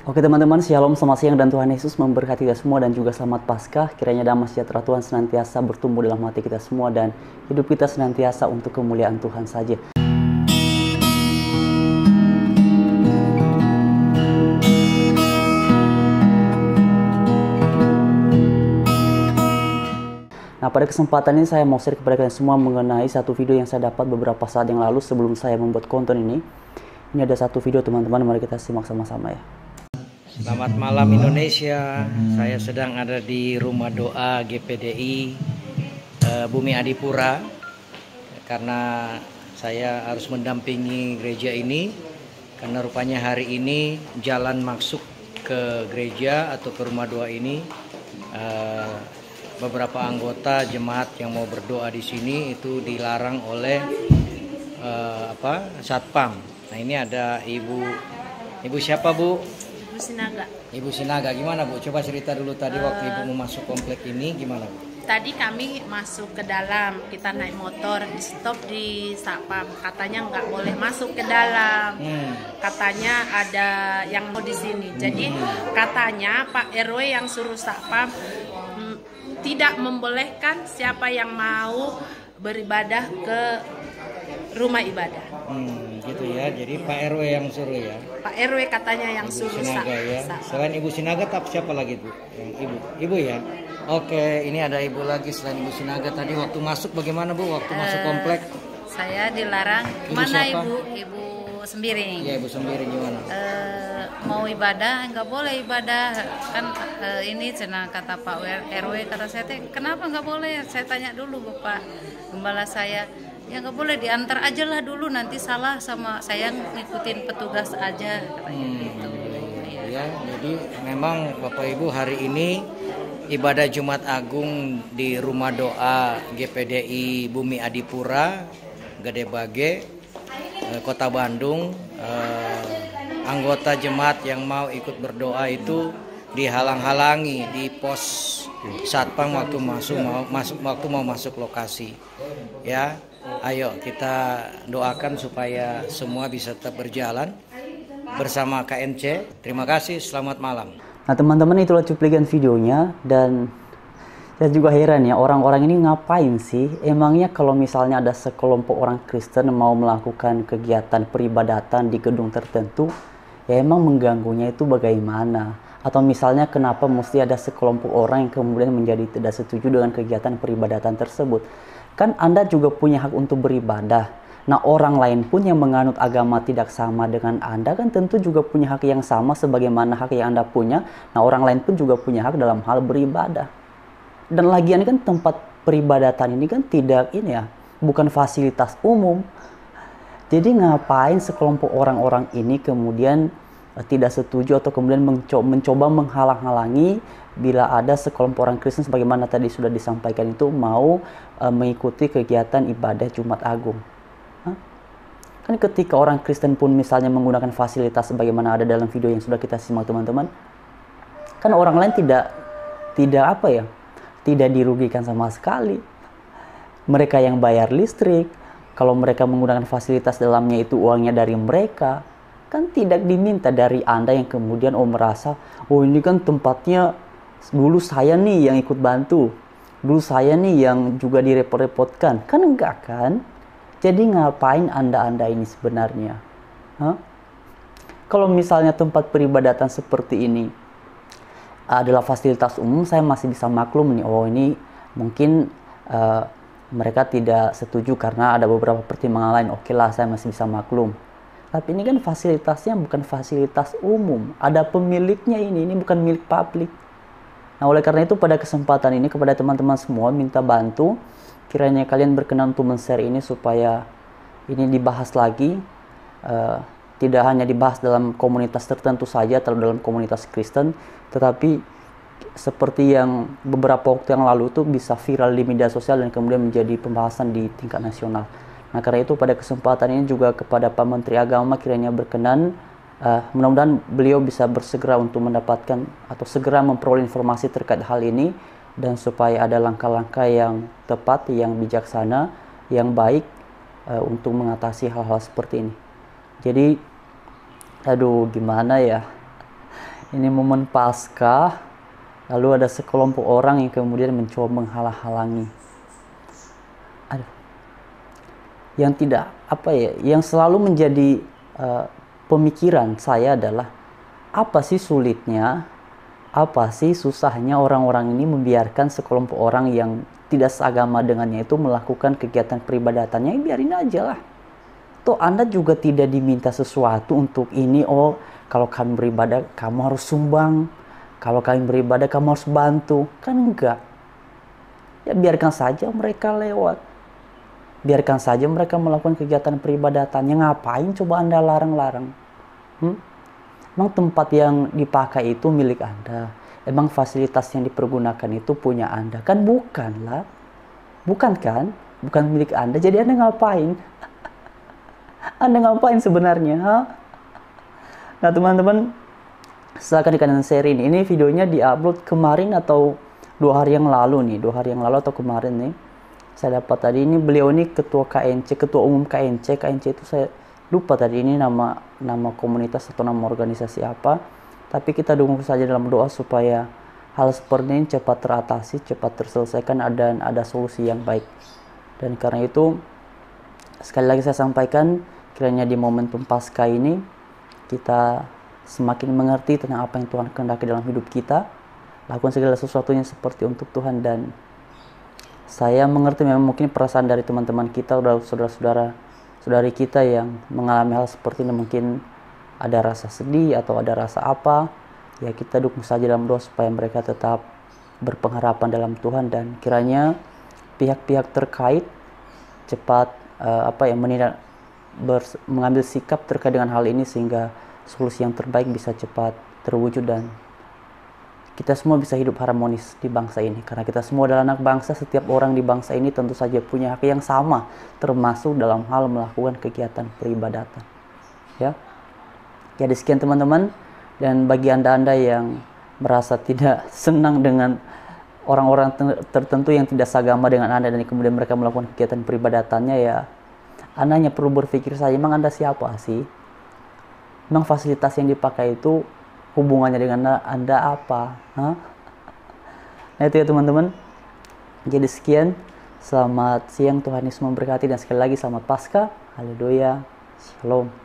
Oke teman-teman, Shalom, selamat siang dan Tuhan Yesus memberkati kita semua dan juga selamat Paskah. Kiranya damai sejahtera Tuhan senantiasa bertumbuh dalam hati kita semua dan hidup kita senantiasa untuk kemuliaan Tuhan saja. Nah, pada kesempatan ini saya mau share kepada kalian semua mengenai satu video yang saya dapat beberapa saat yang lalu sebelum saya membuat konten ini. Ini ada satu video teman-teman, mari kita simak sama-sama ya. Selamat malam Indonesia. Saya sedang ada di rumah doa GPDI Bumi Adipura karena saya harus mendampingi gereja ini karena rupanya hari ini jalan masuk ke gereja atau ke rumah doa ini beberapa anggota jemaat yang mau berdoa di sini itu dilarang oleh Satpam. Nah, ini ada Ibu siapa, Bu? Ibu Sinaga. Ibu Sinaga, gimana Bu? Coba cerita dulu tadi waktu Ibu mau masuk komplek ini gimana Bu? Tadi kami masuk ke dalam, kita naik motor, di stop di Satpam. Katanya nggak boleh masuk ke dalam. Katanya ada yang mau di sini. Jadi katanya Pak RW yang suruh Satpam tidak membolehkan siapa yang mau beribadah ke rumah ibadah. Gitu ya. Jadi Pak RW yang suruh ya. Pak RW katanya yang Ibu suruh Sinaga ya. Selain Ibu Sinaga siapa lagi Bu? Yang Ibu ya. Oke, ini ada Ibu lagi selain Ibu Sinaga. Tadi waktu masuk bagaimana Bu? Waktu masuk komplek? Saya dilarang. Ibu Mana siapa? Ibu Sembiring. Iya, Ibu Sembiring gimana? Mau ibadah nggak boleh ibadah kan, ini cina kata Pak RW, kata saya kenapa nggak boleh, saya tanya dulu Bapak Gembala saya, ya nggak boleh, diantar aja lah dulu, nanti salah sama saya ngikutin petugas aja katanya gitu. Ya, jadi memang Bapak Ibu hari ini ibadah Jumat Agung di rumah doa GPDI Bumi Adipura Gede Bage, Kota Bandung. Anggota jemaat yang mau ikut berdoa itu dihalang-halangi di pos Satpam waktu mau masuk lokasi. Ya, ayo kita doakan supaya semua bisa tetap berjalan bersama KNC. Terima kasih, selamat malam. Nah teman-teman, itulah cuplikan videonya dan saya juga heran ya, orang-orang ini ngapain sih? Emangnya kalau misalnya ada sekelompok orang Kristen mau melakukan kegiatan peribadatan di gedung tertentu, ya emang mengganggunya itu bagaimana? Atau misalnya kenapa mesti ada sekelompok orang yang kemudian menjadi tidak setuju dengan kegiatan peribadatan tersebut? Kan Anda juga punya hak untuk beribadah. Nah, orang lain pun yang menganut agama tidak sama dengan Anda kan tentu juga punya hak yang sama sebagaimana hak yang Anda punya. Nah, orang lain pun juga punya hak dalam hal beribadah. Dan lagian kan tempat peribadatan ini kan tidak bukan fasilitas umum. Jadi ngapain sekelompok orang-orang ini kemudian tidak setuju atau kemudian mencoba menghalang-halangi bila ada sekelompok orang Kristen sebagaimana tadi sudah disampaikan itu mau mengikuti kegiatan ibadah Jumat Agung. Kan ketika orang Kristen pun misalnya menggunakan fasilitas sebagaimana ada dalam video yang sudah kita simak teman-teman, kan orang lain tidak dirugikan sama sekali. Mereka yang bayar listrik, kalau mereka menggunakan fasilitas dalamnya itu uangnya dari mereka, kan tidak diminta dari Anda yang kemudian merasa, oh ini kan tempatnya dulu saya nih yang ikut bantu, dulu saya nih yang juga direpot-repotkan. Kan enggak kan? Jadi ngapain Anda ini sebenarnya? Kalau misalnya tempat peribadatan seperti ini adalah fasilitas umum, saya masih bisa maklum nih, oh ini mungkin mereka tidak setuju karena ada beberapa pertimbangan lain. Oke lah, saya masih bisa maklum. Tapi ini kan fasilitasnya bukan fasilitas umum. Ada pemiliknya ini bukan milik publik. Nah, oleh karena itu pada kesempatan ini kepada teman-teman semua minta bantu. Kiranya kalian berkenan untuk men-share ini supaya ini dibahas lagi. Tidak hanya dibahas dalam komunitas tertentu saja atau dalam komunitas Kristen, tetapi seperti yang beberapa waktu yang lalu itu bisa viral di media sosial dan kemudian menjadi pembahasan di tingkat nasional. Nah, karena itu pada kesempatan ini juga kepada Pak Menteri Agama kiranya berkenan, mudah-mudahan beliau bisa bersegera untuk mendapatkan atau segera memperoleh informasi terkait hal ini dan supaya ada langkah-langkah yang tepat, yang bijaksana, yang baik untuk mengatasi hal-hal seperti ini. Jadi, aduh gimana ya? Ini momen Paskah, lalu ada sekelompok orang yang kemudian mencoba menghalang-halangi. Aduh. Yang tidak, yang selalu menjadi pemikiran saya adalah, apa sih sulitnya, apa sih susahnya orang-orang ini membiarkan sekelompok orang yang tidak seagama dengannya itu melakukan kegiatan peribadatannya? Biarin aja lah. Toh Anda juga tidak diminta sesuatu untuk ini, oh kalau kami beribadah kamu harus sumbang, kalau kami beribadah kamu harus bantu. Kan enggak. Ya biarkan saja mereka lewat. Biarkan saja mereka melakukan kegiatan peribadatannya. Ngapain coba Anda larang-larang? Emang tempat yang dipakai itu milik Anda? Emang fasilitas yang dipergunakan itu punya Anda? Kan bukan lah. Bukan kan? Bukan milik Anda. Jadi Anda ngapain? Anda ngapain sebenarnya? Ha? Nah teman-teman, silakan dikanan share ini. Ini videonya diupload kemarin atau 2 hari yang lalu nih. 2 hari yang lalu atau kemarin nih. Saya dapat tadi ini, beliau ini ketua KNC, ketua umum KNC. KNC itu saya lupa tadi ini nama komunitas atau nama organisasi apa. Tapi kita dukung saja dalam doa supaya hal seperti ini cepat teratasi, cepat terselesaikan dan ada solusi yang baik. Dan karena itu sekali lagi saya sampaikan, kiranya di momentum Paskah ini kita semakin mengerti tentang apa yang Tuhan kehendaki dalam hidup kita, lakukan segala sesuatunya seperti untuk Tuhan. Dan saya mengerti memang mungkin perasaan dari teman-teman kita, saudara-saudari kita yang mengalami hal seperti ini, mungkin ada rasa sedih atau ada rasa apa, ya kita dukung saja dalam doa supaya mereka tetap berpengharapan dalam Tuhan, dan kiranya pihak-pihak terkait cepat mengambil sikap terkait dengan hal ini sehingga solusi yang terbaik bisa cepat terwujud dan kita semua bisa hidup harmonis di bangsa ini. Karena kita semua adalah anak bangsa, setiap orang di bangsa ini tentu saja punya hak yang sama, termasuk dalam hal melakukan kegiatan peribadatan. Ya. Jadi sekian teman-teman, dan bagi Anda-Anda yang merasa tidak senang dengan orang-orang tertentu yang tidak seagama dengan Anda dan kemudian mereka melakukan kegiatan peribadatannya, ya Anda hanya perlu berpikir saja, emang Anda siapa sih? Memang fasilitas yang dipakai itu hubungannya dengan Anda apa? Hah? Nah itu ya teman-teman. Jadi sekian. Selamat siang, Tuhan Yesus memberkati, dan sekali lagi selamat Paskah. Haleluya. Shalom.